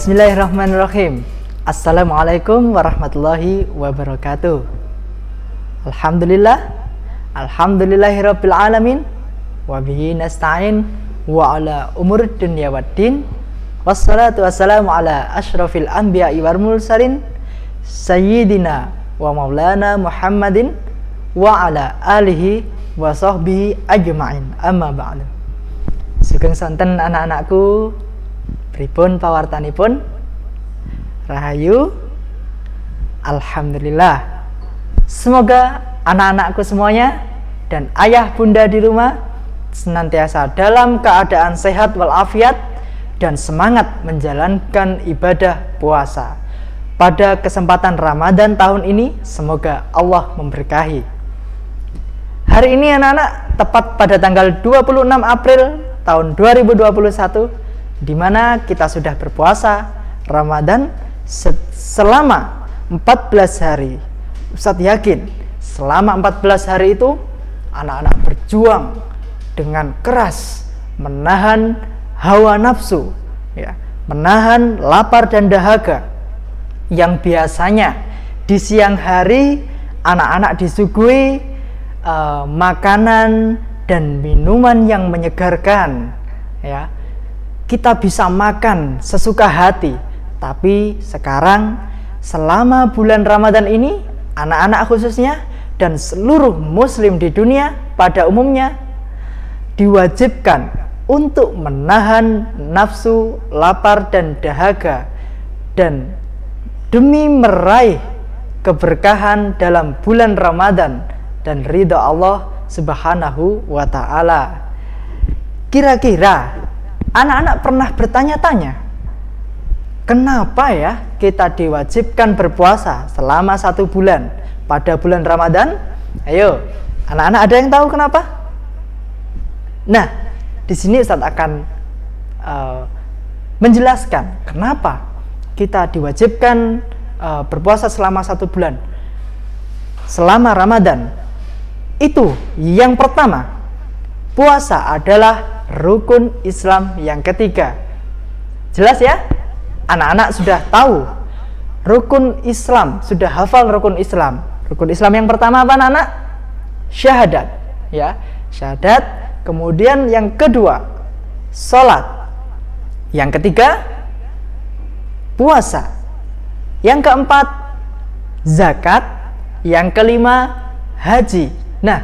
Bismillahirrahmanirrahim. Assalamualaikum warahmatullahi wabarakatuh. Alhamdulillahirabbil alamin wa bihi nasta'in wa ala umur dunya waddin. Wassalatu wassalamu ala asyrafil anbiya'i wal mursalin sayyidina wa maulana Muhammadin wa ala alihi wa sahbihi ajma'in. Amma ba'du. Sugeng sonten anak-anakku, pripun pawartanipun? Rahayu. Alhamdulillah. Semoga anak-anakku semuanya dan ayah bunda di rumah senantiasa dalam keadaan sehat walafiat dan semangat menjalankan ibadah puasa. Pada kesempatan Ramadan tahun ini, semoga Allah memberkahi. Hari ini anak-anak, tepat pada tanggal 26 April tahun 2021, di mana kita sudah berpuasa Ramadan selama 14 hari. Ustadz yakin selama 14 hari itu anak-anak berjuang dengan keras menahan hawa nafsu, ya, menahan lapar dan dahaga yang biasanya di siang hari anak-anak disuguhi makanan dan minuman yang menyegarkan, ya. Kita bisa makan sesuka hati, tapi sekarang selama bulan Ramadan ini, anak-anak khususnya dan seluruh muslim di dunia pada umumnya diwajibkan untuk menahan nafsu, lapar dan dahaga, dan demi meraih keberkahan dalam bulan Ramadan dan ridha Allah Subhanahu wa ta'ala. Kira-kira anak-anak pernah bertanya-tanya, kenapa ya kita diwajibkan berpuasa selama 1 bulan pada bulan Ramadan? Ayo, anak-anak ada yang tahu kenapa? Nah, di sini Ustadz akan menjelaskan kenapa kita diwajibkan berpuasa selama 1 bulan selama Ramadan. Itu yang pertama, puasa adalah rukun Islam yang ketiga. Jelas ya? Anak-anak sudah tahu rukun Islam, sudah hafal rukun Islam. Rukun Islam yang pertama apa anak-anak? Syahadat, ya, syahadat. Kemudian yang kedua, sholat. Yang ketiga, puasa. Yang keempat, zakat. Yang kelima, haji. Nah,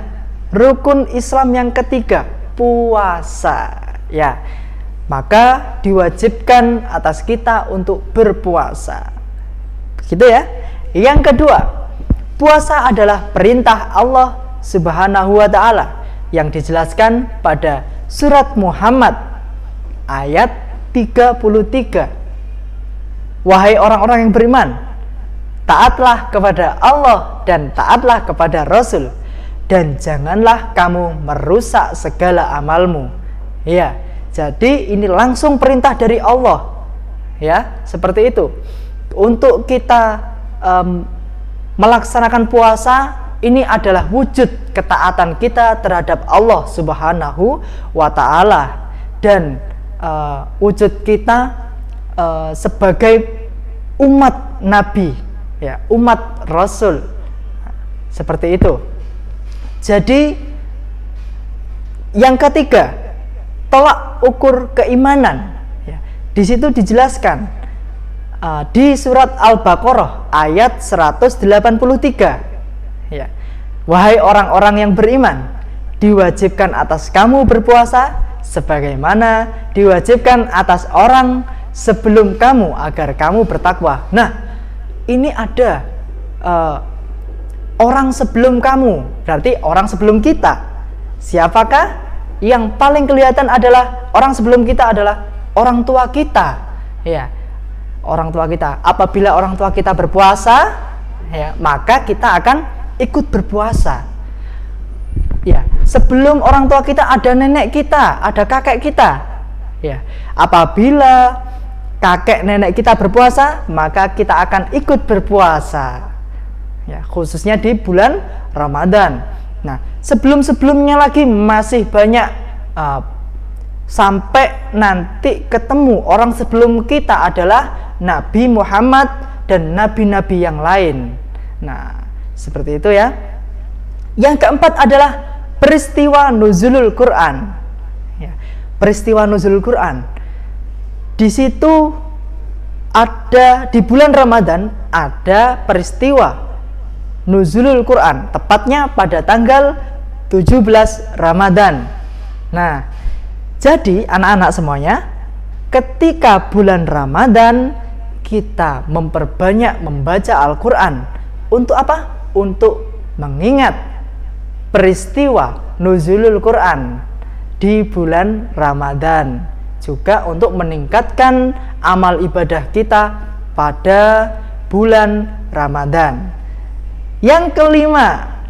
rukun Islam yang ketiga, puasa, ya. Maka diwajibkan atas kita untuk berpuasa. Begitu ya. Yang kedua, puasa adalah perintah Allah Subhanahu wa ta'ala yang dijelaskan pada surat Muhammad ayat 33. Wahai orang-orang yang beriman, taatlah kepada Allah dan taatlah kepada Rasul, dan janganlah kamu merusak segala amalmu. Ya, jadi ini langsung perintah dari Allah, ya, seperti itu. Untuk kita melaksanakan puasa, ini adalah wujud ketaatan kita terhadap Allah Subhanahu wa ta'ala, dan wujud kita sebagai umat Nabi, ya, umat Rasul, seperti itu. Jadi yang ketiga, tolak ukur keimanan, ya. Di situ dijelaskan di surat Al-Baqarah ayat 183, ya. Wahai orang-orang yang beriman, diwajibkan atas kamu berpuasa sebagaimana diwajibkan atas orang sebelum kamu agar kamu bertakwa. Nah, ini ada orang sebelum kamu, berarti orang sebelum kita. Siapakah? Yang paling kelihatan adalah orang sebelum kita adalah orang tua kita, ya, orang tua kita. Apabila orang tua kita berpuasa, ya, maka kita akan ikut berpuasa. Ya, sebelum orang tua kita ada nenek kita, ada kakek kita. Ya, apabila kakek nenek kita berpuasa, maka kita akan ikut berpuasa. Ya, khususnya di bulan Ramadan. Nah, sebelum-sebelumnya lagi masih banyak sampai nanti ketemu orang sebelum kita adalah Nabi Muhammad dan nabi-nabi yang lain. Nah, seperti itu ya. Yang keempat adalah peristiwa nuzulul Quran. Ya, peristiwa nuzulul Quran. Di situ ada di bulan Ramadan ada peristiwa nuzulul Quran, tepatnya pada tanggal 17 Ramadan. Nah, jadi anak-anak semuanya, ketika bulan Ramadan kita memperbanyak membaca Al-Quran. Untuk apa? Untuk mengingat peristiwa nuzulul Quran di bulan Ramadan. Juga untuk meningkatkan amal ibadah kita pada bulan Ramadan. Yang kelima,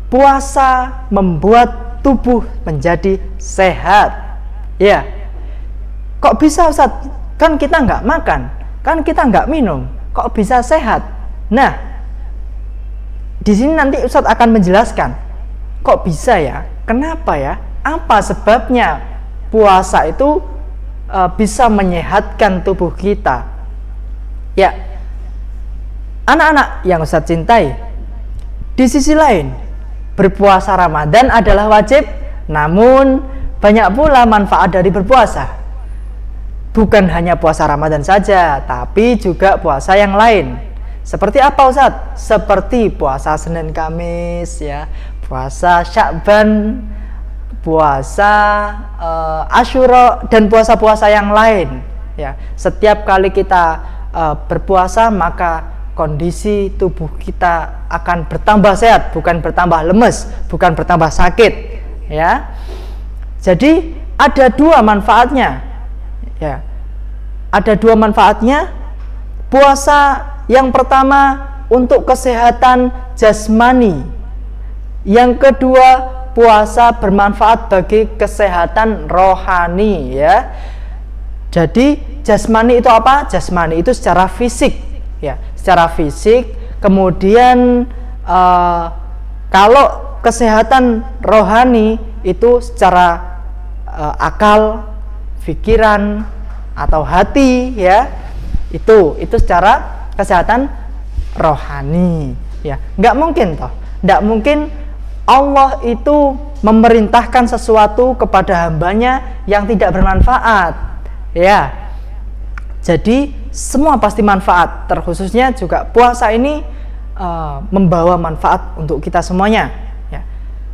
puasa membuat tubuh menjadi sehat. Ya, kok bisa Ustaz? Kan kita nggak makan, kan kita nggak minum, kok bisa sehat? Nah, di sini nanti Ustaz akan menjelaskan, kok bisa ya? Kenapa ya? Apa sebabnya puasa itu bisa menyehatkan tubuh kita? Ya, anak-anak yang Ustaz cintai, di sisi lain, berpuasa Ramadan adalah wajib, namun banyak pula manfaat dari berpuasa. Bukan hanya puasa Ramadan saja, tapi juga puasa yang lain. Seperti apa Ustaz? Seperti puasa Senin Kamis ya, puasa Sya'ban, puasa Asyura, dan puasa-puasa yang lain ya. Setiap kali kita berpuasa, maka kondisi tubuh kita akan bertambah sehat, bukan bertambah lemes, bukan bertambah sakit ya. Jadi ada dua manfaatnya ya. Ada dua manfaatnya. Puasa yang pertama untuk kesehatan jasmani. Yang kedua, puasa bermanfaat bagi kesehatan rohani ya. Jadi jasmani itu apa? Jasmani itu secara fisik ya, secara fisik. Kemudian kalau kesehatan rohani itu secara akal, pikiran atau hati ya, itu secara kesehatan rohani ya. Nggak mungkin toh, nggak mungkin Allah itu memerintahkan sesuatu kepada hambanya yang tidak bermanfaat ya. Jadi semua pasti manfaat, terkhususnya juga puasa ini membawa manfaat untuk kita semuanya ya.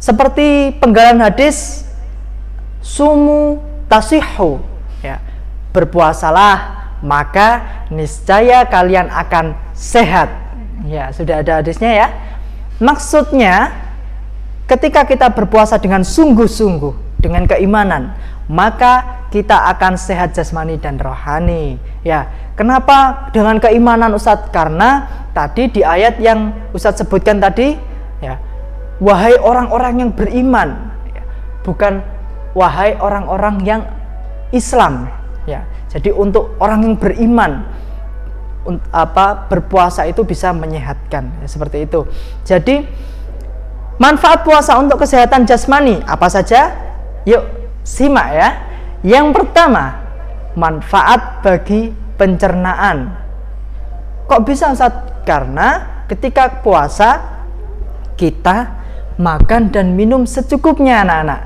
Seperti penggalan hadis, sumu tasihhu ya, berpuasalah maka niscaya kalian akan sehat ya. Sudah ada hadisnya ya. Maksudnya ketika kita berpuasa dengan sungguh-sungguh, dengan keimanan, maka kita akan sehat jasmani dan rohani ya. Kenapa dengan keimanan Ustadz? Karena tadi di ayat yang Ustadz sebutkan tadi ya, wahai orang-orang yang beriman ya, bukan wahai orang-orang yang Islam ya. Jadi untuk orang yang beriman berpuasa itu bisa menyehatkan ya, seperti itu. Jadi manfaat puasa untuk kesehatan jasmani apa saja? Yuk simak ya. Yang pertama, manfaat bagi pencernaan. Kok bisa Ustaz? Karena ketika puasa kita makan dan minum secukupnya anak-anak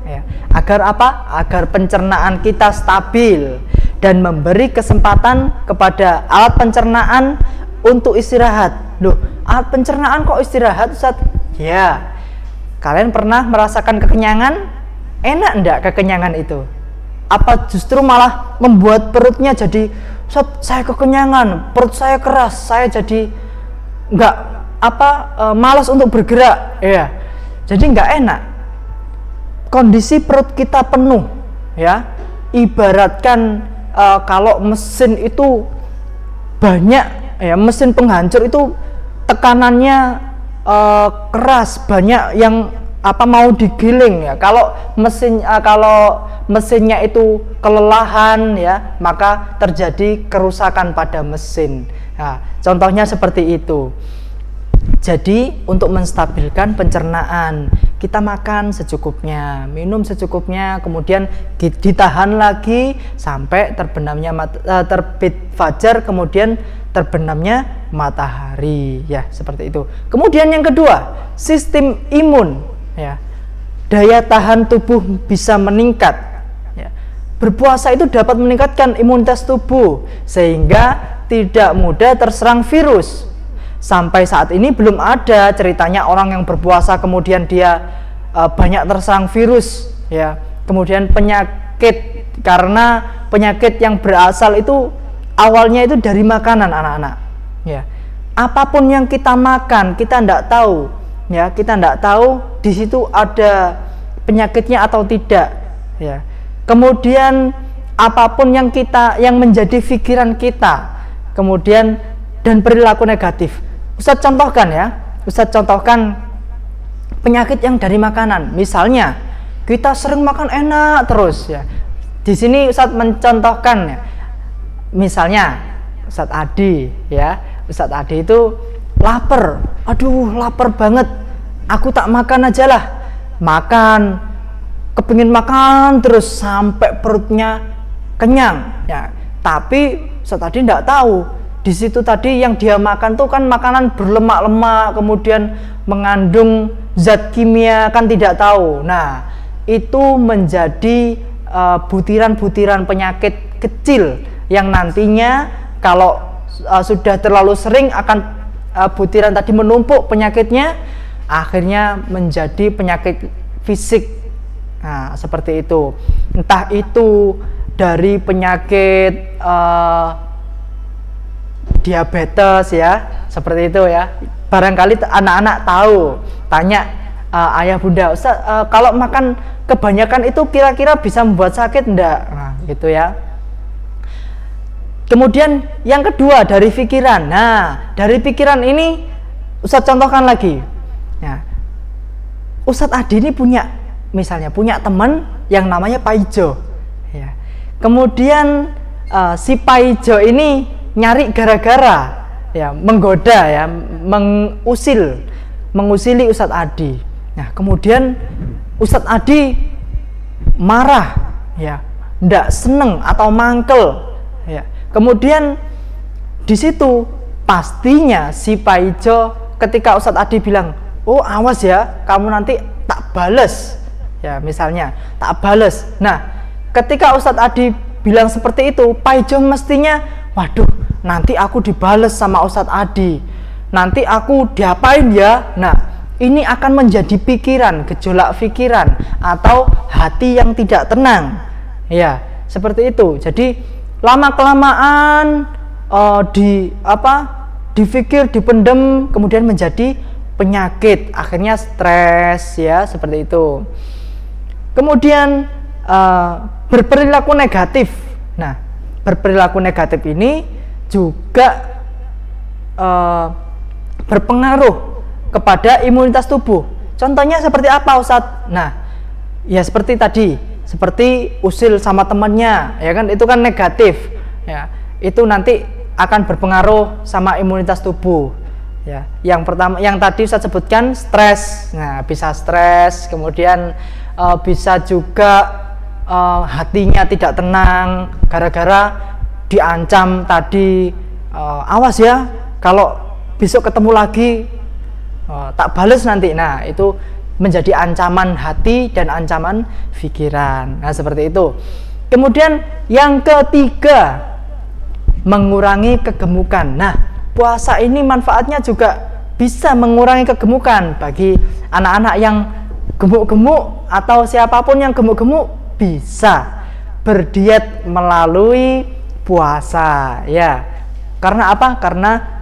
ya. Agar apa? Agar pencernaan kita stabil dan memberi kesempatan kepada alat pencernaan untuk istirahat. Loh, alat pencernaan kok istirahat Ustaz? Ya, kalian pernah merasakan kekenyangan? Enak enggak kekenyangan itu? Apa justru malah membuat perutnya jadi, Ustaz, saya kekenyangan, perut saya keras, saya jadi enggak malas untuk bergerak ya. Jadi enggak enak. Kondisi perut kita penuh ya. Ibaratkan kalau mesin itu banyak ya, mesin penghancur itu tekanannya keras, banyak yang mau digiling ya. Kalau mesinnya itu kelelahan ya, maka terjadi kerusakan pada mesin. Nah, contohnya seperti itu. Jadi untuk menstabilkan pencernaan kita makan secukupnya, minum secukupnya, kemudian ditahan lagi sampai terbenamnya terbit fajar, kemudian terbenamnya matahari, ya seperti itu. Kemudian yang kedua, sistem imun, ya, daya tahan tubuh bisa meningkat. Ya. Berpuasa itu dapat meningkatkan imunitas tubuh sehingga tidak mudah terserang virus. Sampai saat ini belum ada ceritanya orang yang berpuasa kemudian dia banyak terserang virus, ya. Kemudian penyakit, karena penyakit yang berasal itu awalnya itu dari makanan, anak-anak. Ya. Apapun yang kita makan, kita tidak tahu, ya. Kita tidak tahu di situ ada penyakitnya atau tidak, ya. Kemudian apapun yang menjadi pikiran kita, kemudian dan perilaku negatif. Ustadz contohkan, ya. Ustadz contohkan penyakit yang dari makanan. Misalnya kita sering makan enak terus, ya. Di sini Ustadz mencontohkan, ya. Misalnya Ustadz Adi, ya. Ustadz Adi itu lapar. Aduh, lapar banget. Aku tak makan aja lah. Makan, kepingin makan terus sampai perutnya kenyang, ya. Tapi Ustadz Adi tidak tahu di situ tadi yang dia makan tuh kan makanan berlemak-lemak, kemudian mengandung zat kimia, kan tidak tahu. Nah, itu menjadi butiran-butiran penyakit kecil yang nantinya kalau sudah terlalu sering akan butiran tadi menumpuk penyakitnya, akhirnya menjadi penyakit fisik. Nah, seperti itu. Entah itu dari penyakit diabetes, ya, seperti itu, ya. Barangkali anak-anak tahu, tanya ayah bunda, Ustaz, kalau makan kebanyakan itu kira-kira bisa membuat sakit enggak? Nah, gitu, ya. Kemudian yang kedua dari pikiran. Nah, dari pikiran ini Ustaz contohkan lagi. Nah, Ustadz Adi ini misalnya punya teman yang namanya Pak Ijo, ya. Kemudian si Pak Ijo ini nyari gara-gara, ya, menggoda, ya, mengusili Ustadz Adi. Nah, kemudian Ustadz Adi marah, ya, ndak seneng atau mangkel, ya. Kemudian di situ pastinya si Pak Ijo ketika Ustadz Adi bilang, oh awas ya, kamu nanti tak bales, ya, misalnya tak bales. Nah, ketika Ustadz Adi bilang seperti itu, Pak Ijo mestinya, waduh, nanti aku dibales sama Ustadz Adi, nanti aku diapain ya. Nah, ini akan menjadi pikiran, gejolak pikiran atau hati yang tidak tenang, ya, seperti itu. Jadi lama kelamaan dipikir, dipendem, kemudian menjadi penyakit, akhirnya stres, ya, seperti itu. Kemudian berperilaku negatif. Nah, berperilaku negatif ini juga berpengaruh kepada imunitas tubuh. Contohnya seperti apa, Ustadz? Nah, ya seperti tadi, seperti usil sama temannya, ya kan, itu kan negatif, ya. Itu nanti akan berpengaruh sama imunitas tubuh, ya. Yang pertama, yang tadi saya sebutkan, stres. Nah, bisa stres, kemudian bisa juga hatinya tidak tenang gara-gara diancam tadi, awas ya, kalau besok ketemu lagi tak bales nanti. Nah, itu menjadi ancaman hati dan ancaman pikiran. Nah, seperti itu. Kemudian yang ketiga, mengurangi kegemukan. Nah, puasa ini manfaatnya juga bisa mengurangi kegemukan. Bagi anak-anak yang gemuk-gemuk atau siapapun yang gemuk-gemuk bisa berdiet melalui puasa, ya. Karena apa? Karena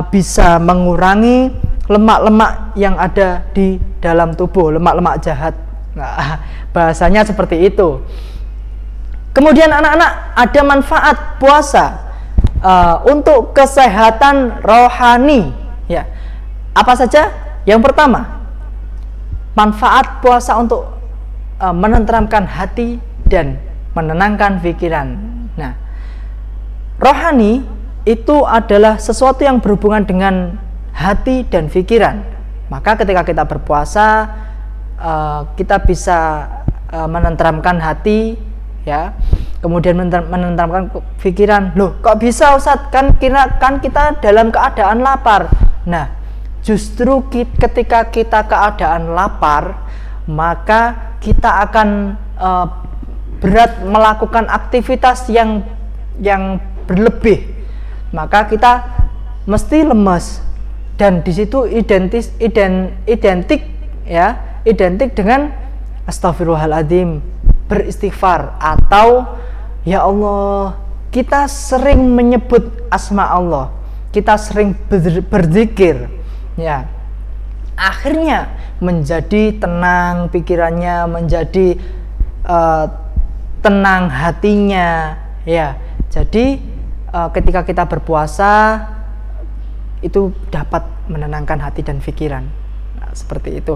bisa mengurangi lemak-lemak yang ada di dalam tubuh, lemak-lemak jahat. Nah, bahasanya seperti itu. Kemudian anak-anak, ada manfaat puasa untuk kesehatan rohani, ya. Apa saja? Yang pertama, manfaat puasa untuk menenteramkan hati dan menenangkan pikiran. Nah, rohani itu adalah sesuatu yang berhubungan dengan hati dan pikiran. Maka ketika kita berpuasa, kita bisa menenteramkan hati, ya, kemudian menenteramkan pikiran. Loh, kok bisa Ustadz? Kan kita dalam keadaan lapar. Nah, justru ketika kita keadaan lapar, maka kita akan berat melakukan aktivitas yang berlebih, maka kita mesti lemas, dan di situ identik dengan astagfirullahaladzim, beristighfar, atau ya Allah, kita sering menyebut asma Allah, kita sering berzikir, ya, akhirnya menjadi tenang pikirannya, menjadi tenang hatinya, ya. Jadi ketika kita berpuasa itu dapat menenangkan hati dan pikiran. Nah, seperti itu.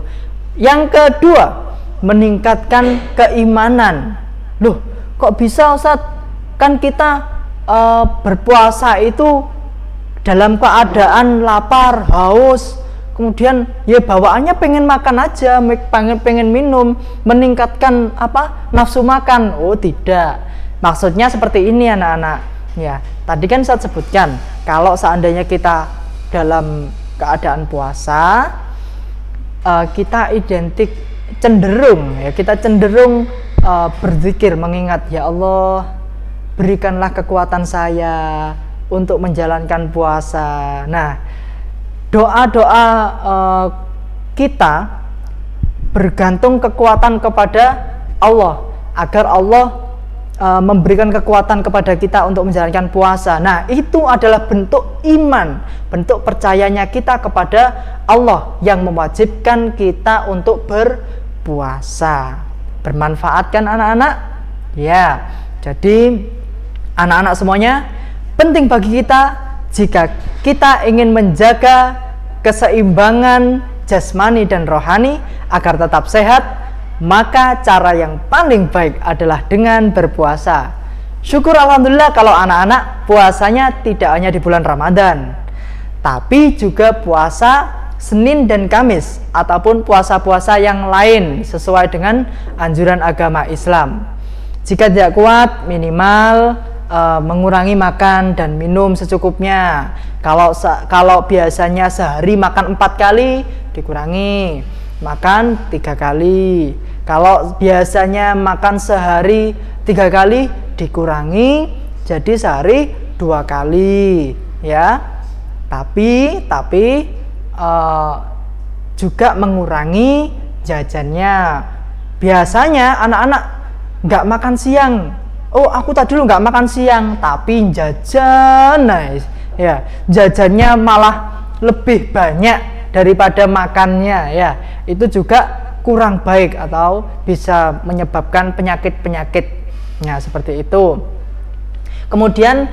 Yang kedua, meningkatkan keimanan. Loh, kok bisa Ustadz? Kan kita berpuasa itu dalam keadaan lapar, haus, kemudian ya bawaannya pengen makan aja, pengen minum, meningkatkan nafsu makan. Oh tidak, maksudnya seperti ini anak-anak, ya. Tadi kan saya sebutkan, kalau seandainya kita dalam keadaan puasa, kita cenderung berzikir, mengingat, ya Allah, berikanlah kekuatan saya untuk menjalankan puasa. Nah, doa-doa kita bergantung kekuatan kepada Allah, agar Allah memberikan kekuatan kepada kita untuk menjalankan puasa. Nah, itu adalah bentuk iman, bentuk percayanya kita kepada Allah yang mewajibkan kita untuk berpuasa. Bermanfaat kan anak-anak? Ya, jadi anak-anak semuanya, penting bagi kita jika kita ingin menjaga keseimbangan jasmani dan rohani agar tetap sehat, maka cara yang paling baik adalah dengan berpuasa. Syukur alhamdulillah kalau anak-anak puasanya tidak hanya di bulan Ramadan, tapi juga puasa Senin dan Kamis, ataupun puasa-puasa yang lain sesuai dengan anjuran agama Islam. Jika tidak kuat, minimal mengurangi makan dan minum secukupnya. Kalau biasanya sehari makan 4 kali, dikurangi makan 3 kali. Kalau biasanya makan sehari 3 kali, dikurangi jadi sehari 2 kali, ya. Tapi juga mengurangi jajannya. Biasanya anak-anak nggak makan siang. Oh, aku tadi dulu nggak makan siang, tapi jajan, nice, ya, jajannya malah lebih banyak daripada makannya, ya. Itu juga kurang baik atau bisa menyebabkan penyakit-penyakit. Nah, seperti itu. Kemudian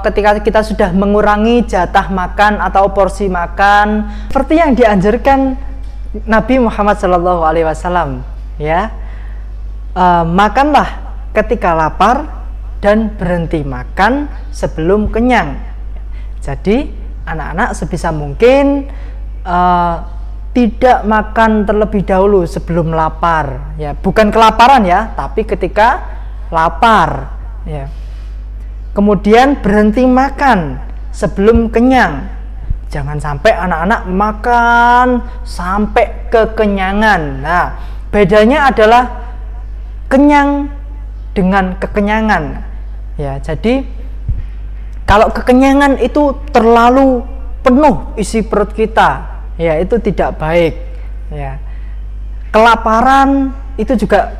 ketika kita sudah mengurangi jatah makan atau porsi makan seperti yang dianjurkan Nabi Muhammad SAW, ya, makanlah ketika lapar dan berhenti makan sebelum kenyang. Jadi anak-anak sebisa mungkin tidak makan terlebih dahulu sebelum lapar, ya, bukan kelaparan, ya, tapi ketika lapar, ya. Kemudian berhenti makan sebelum kenyang. Jangan sampai anak-anak makan sampai kekenyangan. Nah, bedanya adalah kenyang dengan kekenyangan, ya. Jadi kalau kekenyangan itu terlalu penuh isi perut kita, ya, itu tidak baik, ya. Kelaparan itu juga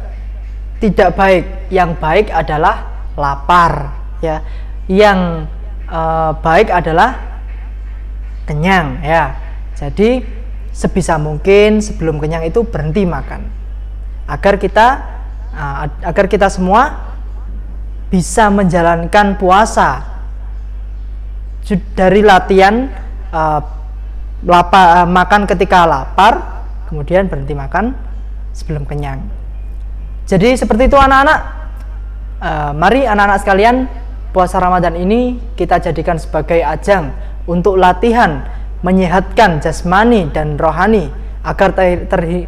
tidak baik. Yang baik adalah lapar, ya. Yang baik adalah kenyang, ya. Jadi sebisa mungkin sebelum kenyang itu berhenti makan, agar kita semua bisa menjalankan puasa dari latihan makan ketika lapar, kemudian berhenti makan sebelum kenyang. Jadi seperti itu anak-anak. Mari anak-anak sekalian, puasa Ramadan ini kita jadikan sebagai ajang untuk latihan menyehatkan jasmani dan rohani, agar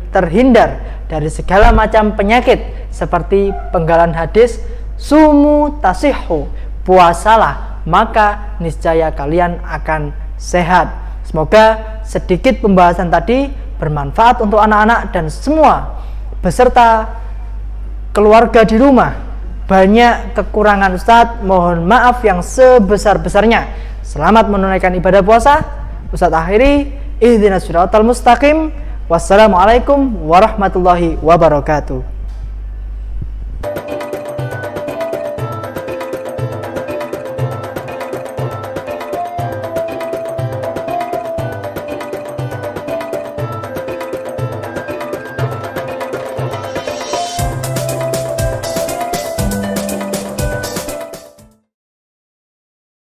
terhindar dari segala macam penyakit seperti penggalan hadis sumu tasihhu, puasalah maka niscaya kalian akan sehat. Semoga sedikit pembahasan tadi bermanfaat untuk anak-anak dan semua beserta keluarga di rumah. Banyak kekurangan Ustadz, mohon maaf yang sebesar-besarnya. Selamat menunaikan ibadah puasa. Ustadz akhiri, ihdinas siratal mustaqim. Wassalamualaikum warahmatullahi wabarakatuh.